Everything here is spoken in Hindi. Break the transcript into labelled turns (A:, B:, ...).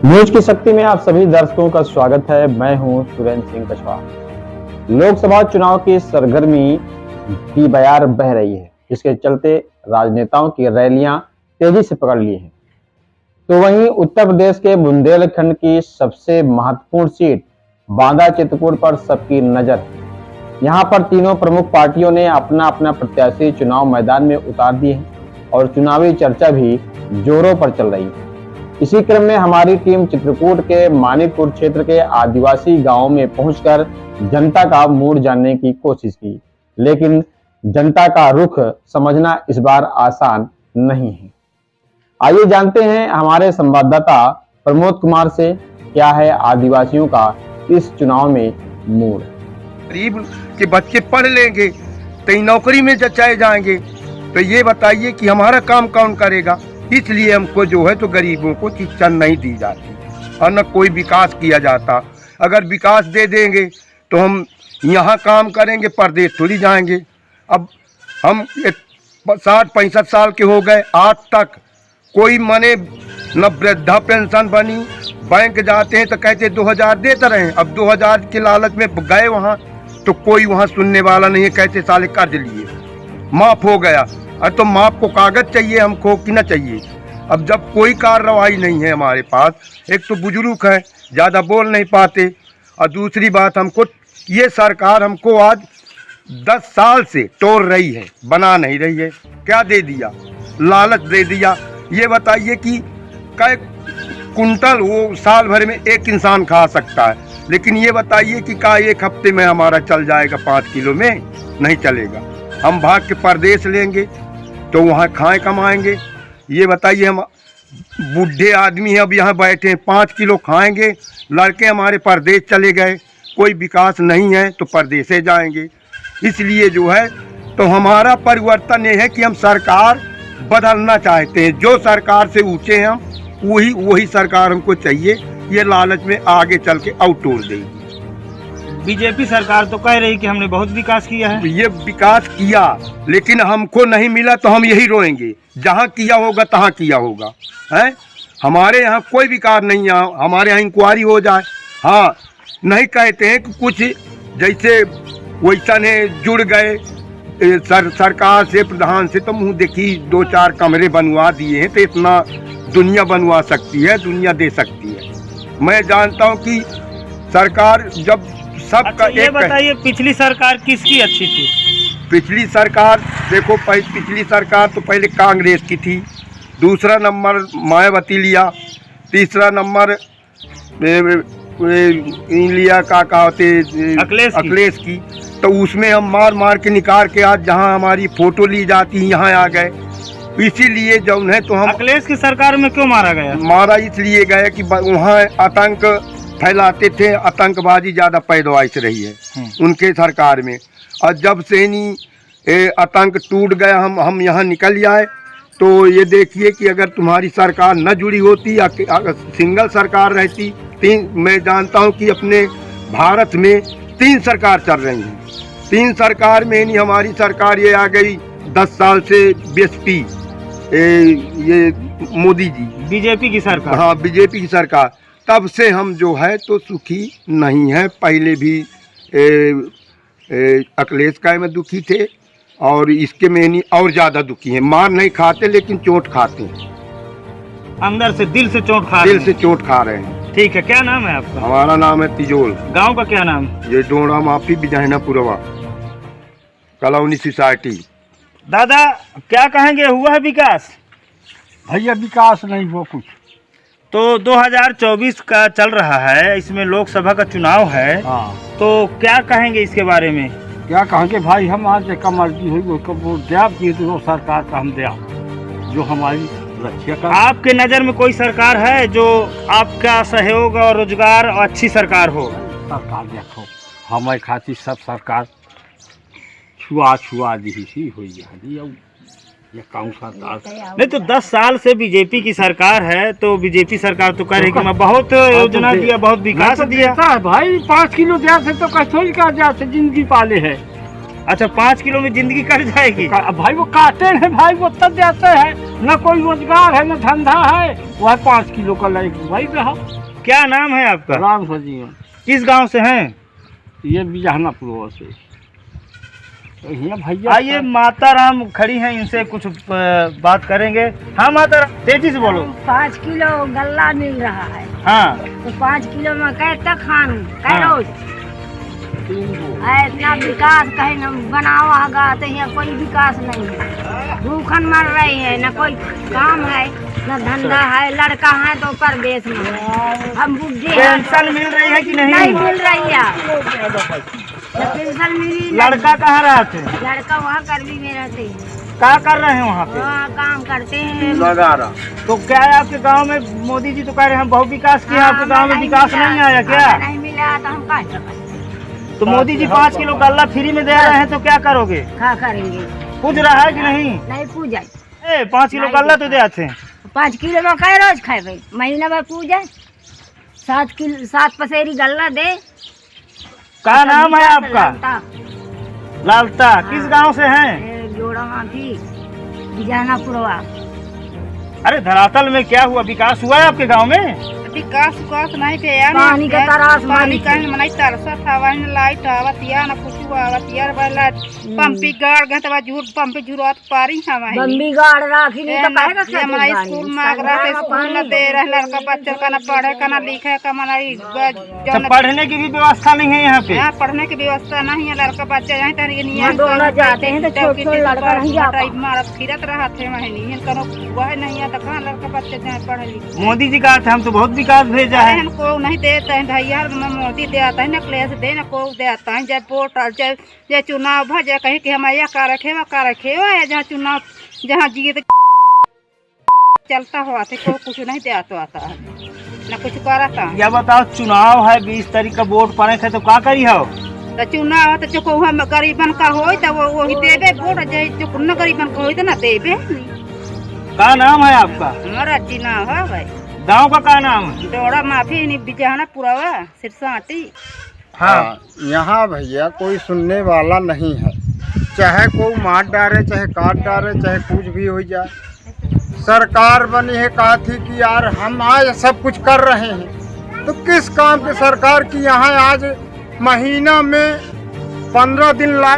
A: न्यूज की शक्ति में आप सभी दर्शकों का स्वागत है। मैं हूं सुरेंद्र सिंह कछवा। लोकसभा चुनाव की सरगर्मी की बयार बह रही है, जिसके चलते राजनेताओं की रैलियां तेजी से पकड़ ली हैं। तो वहीं उत्तर प्रदेश के बुंदेलखंड की सबसे महत्वपूर्ण सीट बांदा चित्रकूट पर सबकी नजर है। यहाँ पर तीनों प्रमुख पार्टियों ने अपना अपना प्रत्याशी चुनाव मैदान में उतार दिए हैं और चुनावी चर्चा भी जोरों पर चल रही है। इसी क्रम में हमारी टीम चित्रकूट के मानिकपुर क्षेत्र के आदिवासी गांवों में पहुंचकर जनता का मूड जानने की कोशिश की, लेकिन जनता का रुख समझना इस बार आसान नहीं है। आइए जानते हैं हमारे संवाददाता प्रमोद कुमार से क्या है आदिवासियों का इस चुनाव में मूड।
B: गरीब के बच्चे पढ़ लेंगे तो नौकरी में चले जाएंगे, तो ये बताइए कि हमारा काम कौन करेगा। इसलिए हमको जो है तो गरीबों को शिक्षा नहीं दी जाती और न कोई विकास किया जाता। अगर विकास दे देंगे तो हम यहाँ काम करेंगे, परदेश थोड़ी जाएंगे। अब हम 60-65 साल के हो गए, आज तक कोई मने न वृद्धा पेंशन बनी। बैंक जाते हैं तो कहते 2000 देते रहे, अब 2000 के लालच में गए वहाँ तो कोई वहाँ सुनने वाला नहीं है। कहते साले कर्ज लिए माफ़ हो गया, और तो माप को कागज चाहिए हमको कि न चाहिए। अब जब कोई कार्रवाई नहीं है हमारे पास, एक तो बुजुर्ग है ज़्यादा बोल नहीं पाते, और दूसरी बात हमको ये सरकार हमको आज 10 साल से तोड़ रही है, बना नहीं रही है। क्या दे दिया? लालच दे दिया। ये बताइए कि कै कुंटल वो साल भर में एक इंसान खा सकता है, लेकिन ये बताइए कि का एक हफ्ते में हमारा चल जाएगा 5 किलो में? नहीं चलेगा। हम भाग के परदेश लेंगे तो वहाँ खाएं कमाएंगे। ये बताइए, हम बूढ़े आदमी हैं अब यहाँ बैठे हैं, 5 किलो खाएंगे। लड़के हमारे परदेश चले गए, कोई विकास नहीं है तो परदेशे जाएंगे। इसलिए जो है तो हमारा परिवर्तन ये है कि हम सरकार बदलना चाहते हैं। जो सरकार से ऊँचे हैं हम, वही सरकार हमको चाहिए। ये लालच में आगे चल के और तोड़ देगी।
C: बीजेपी सरकार तो कह रही कि हमने बहुत विकास किया है।
B: ये विकास किया, लेकिन हमको नहीं मिला तो हम यही रोएंगे। जहाँ किया होगा तहाँ किया होगा है। हमारे यहाँ कोई विकास नहीं है। हमारे यहाँ इंक्वायरी हो जाए। हाँ, नहीं कहते हैं कि कुछ जैसे वैसा ने जुड़ गए सरकार से, प्रधान से, तो मुँह देखी 2-4 कमरे बनवा दिए हैं, तो इतना दुनिया बनवा सकती है, दुनिया दे सकती है। मैं जानता हूँ कि सरकार जब सबका
C: ये बताइए, पिछली सरकार किसकी अच्छी थी?
B: पिछली सरकार देखो, पिछली सरकार तो पहले कांग्रेस की थी, दूसरा नंबर मायावती लिया, तीसरा नंबर लिया का कहते अखिलेश की। तो उसमें हम मार मार के निकाल के आज जहां हमारी फोटो ली जाती है यहाँ आ गए। इसीलिए जो है तो हम
C: अखिलेश की सरकार में क्यों मारा गया? मारा
B: इसलिए गया कि वहाँ आतंक फैलाते थे, आतंकबाजी ज़्यादा पैदावार रही है उनके सरकार में। और जब से नहीं आतंक टूट गया, हम यहाँ निकल जाए, तो ये देखिए कि अगर तुम्हारी सरकार न जुड़ी होती, अगर सिंगल सरकार रहती, मैं जानता हूँ कि अपने भारत में 3 सरकार चल रही हैं। 3 सरकार में नहीं हमारी सरकार ये आ गई 10 साल से बीएसपी, ये मोदी जी,
C: बीजेपी की सरकार।
B: हाँ, बीजेपी की सरकार। तब से हम जो है तो सुखी नहीं है। पहले भी अखिलेश का में दुखी थे और इसके में नहीं और ज़्यादा दुखी हैं। मार नहीं खाते लेकिन चोट खाते हैं,
C: अंदर से दिल से चोट
B: खा रहे हैं।
C: ठीक है, क्या नाम है आपका?
B: हमारा नाम है तिजोल।
C: गांव का क्या नाम?
B: ये डोड़ा माफी बिजहनापुरवा कॉलोनी सोसाइटी।
C: दादा, क्या कहेंगे, हुआ है विकास?
D: भैया विकास नहीं हुआ कुछ।
C: तो 2024 का चल रहा है, इसमें लोकसभा का चुनाव है।
D: हाँ,
C: तो क्या कहेंगे इसके बारे में?
D: क्या कहेंगे भाई, हम आज का मर्जी हुई वो वोट दिया कि तो सरकार का हम दिया जो हमारी रक्षा कर।
C: आपके नज़र में कोई सरकार है जो आपका सहयोग और रोजगार और अच्छी सरकार हो?
D: सरकार देखो हमारे खातिर सब सरकार छुआ दी हुई। ये कौन सरकार
C: नहीं, तो 10 साल से बीजेपी की सरकार है, तो बीजेपी सरकार तो कह रही कि मैं बहुत योजना दिया, बहुत विकास दिया
D: है भाई। 5 किलो दिया से तो कैसे का जाते जिंदगी पाले है।
C: अच्छा, 5 किलो में जिंदगी कट जाएगी?
D: भाई वो काटे हैं भाई, वो तब जाते हैं न कोई रोजगार है न धंधा है, वह 5 किलो का लाइक वही रहा।
C: क्या नाम है आपका?
D: राम सजी
C: किस गांव से हैं?
D: ये बिजहनापुर से। यहाँ भैया
C: आइए, माता राम खड़ी हैं, इनसे कुछ बात करेंगे। हाँ माता राम, तेजी से बोलो।
E: 5 किलो गल्ला मिल रहा है,
C: हाँ,
E: तो 5 किलो में कै तक खानू कै
C: हाँ।
E: रोज है। इतना विकास कहीं न बनावा होगा तो यहाँ कोई विकास नहीं है। भूखन मर रही है, न कोई काम है न धंधा है। लड़का है तो परदेश में है, हम बुढ़े हैं।
C: पेंशन मिल रही है कि
E: नहीं
C: नहीं?
E: मिल रही है, न पेंशन मिली न-
C: लड़का कहाँ रहते हैं?
E: लड़का वहाँ करवी में रहते हैं,
C: क्या कर रहे हैं वहाँ पे?
E: वहाँ काम करते हैं।
C: तो क्या है आपके गांव में? मोदी जी तो कह रहे हैं हम बहुत विकास किया, आपके गांव में विकास
E: मिला।
C: नहीं आया क्या?
E: हमें नहीं मिला तो हम क्या करें?
C: तो मोदी जी 5 किलो गल्ला फ्री में दे रहे हैं, तो क्या करोगे?
E: क्या करेंगे?
C: पूछ रहा है कि नहीं?
E: नहीं पूजा।
C: 5 किलो गल्ला तो दे आते हैं।
E: 5 किलो में कै रोज खाए? महीना में पूजा 7 पसेरी गल्ला दे।
C: क्या नाम है आपका?
E: लगता।
C: लालता। किस गांव से हैं?
E: जोड़ा माफी बिजानापुरवा।
C: अरे धरातल में क्या हुआ? विकास हुआ है आपके गांव में?
F: विकास उकास नहीं के यार
E: पानी का तरास
F: पानी
E: मारी
F: का मनाई तरसत हवा न लाइट आवत या न कुछ आवत यार वाला पंपी गाड़ गए तवा झूठ पंपी झुरत पारी हवा है
E: बम्बी गाड़ राखी नहीं तो कहेगा
F: ये मनाई स्कूल में आगरा से स्कूल न दे रहे लड़का बच्चा का न पढ़े का न लिखे का मनाई
C: तो पढ़ने की भी व्यवस्था नहीं है यहाँ पे?
F: यहाँ पढ़ने की व्यवस्था नहीं है। लड़का बच्चा यहाँ तक नहीं
E: यहाँ दोनों जाते हैं तो छोटे लड़का नहीं जाता।
F: मारत फिरत रहा थे वही नहीं करो वह नहीं है तो कहाँ लड़का बच्चा जाए पढ़े लिखे।
C: मोदी जी कहा था हम तो बहुत विकास भेजा है।
F: को नहीं देते हैं भैया, मोदी दे आता है न क्लेश दे न को दे आता है। जब वोट जब चुनाव भजे कहे कि हम यह का रखे या जहाँ चुनाव जहाँ जीत चलता हुआ थे को कुछ नहीं दे आता है न कुछ करता।
C: या बताओ, चुनाव है 20 तारीख का, वोट पड़े थे तो क्या करी हो?
F: तो चुनाव तो जो हम गरीबन का हो तो वो ही देवे वोट, जो न गरीबन का हो तो न देवे।
C: क्या नाम है आपका?
F: हमारा चुनाव है भाई।
C: गांव का क्या नाम है?
F: डोड़ा माफी नहीं बिजहाना पुरावा सिरसाटी।
C: हाँ,
G: यहाँ भैया कोई सुनने वाला नहीं है। चाहे कोई मार डाले, चाहे काट डाले, चाहे कुछ भी हो जाए। सरकार बनी है, कहा थी कि यार हम आज सब कुछ कर रहे हैं, तो किस काम की सरकार की यहाँ आज महीना में 15 दिन ला